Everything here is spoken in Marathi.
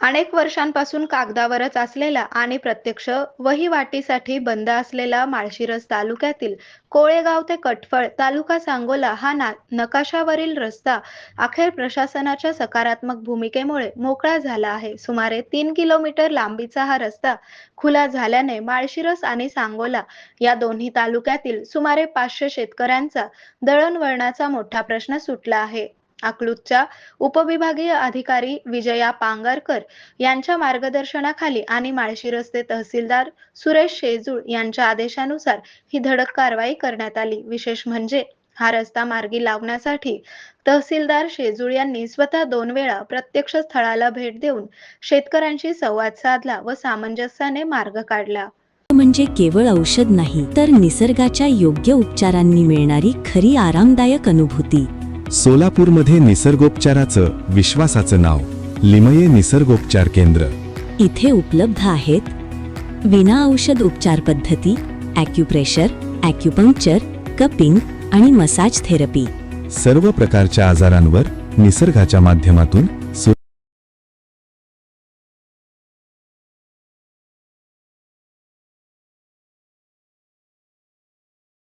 अनेक वर्षांपासून कागदावरच असलेला आणि प्रत्यक्ष वहिवाटीसाठी बंद असलेला माळशिरस तालुक्यातील कोळेगाव ते कटफळ तालुका सांगोला हा नकाशावरील रस्ता अखेर प्रशासनाच्या सकारात्मक भूमिकेमुळे मोकळा झाला आहे. सुमारे 3 किलोमीटर लांबीचा हा रस्ता खुला झाल्याने माळशिरस आणि सांगोला या दोन्ही तालुक्यातील सुमारे 500 शेतकऱ्यांचा दळणवळणाचा मोठा प्रश्न सुटला आहे. अकलूजच्या उपविभागीय अधिकारी विजया पांगरकर यांच्या मार्गदर्शनाखाली आणि माळशिरसचे तहसीलदार सुरेश शेजूळ यांच्या आदेशानुसार ही धडक कारवाई करण्यात आली. विशेष म्हणजे हा रस्ता मार्गी लावण्यासाठी तहसीलदार शेजूळ यांनी स्वतः 2 वेळा प्रत्यक्ष स्थळाला भेट देऊन शेतकऱ्यांशी संवाद साधला व सामंजस्याने मार्ग काढला. म्हणजे केवळ औषध नाही, तर निसर्गाच्या योग्य उपचारांनी मिळणारी खरी आरामदायक अनुभूती. सोलापूरमध्ये निसर्गोपचाराचं विश्वासाचं नाव लिमये निसर्गोपचार केंद्र. इथे उपलब्ध आहेत विना औषध उपचार पद्धती, ॲक्युप्रेशर, ॲक्युपंक्चर, कपिंग आणि मसाज थेरपी. सर्व प्रकारच्या आजारांवर निसर्गाच्या माध्यमातून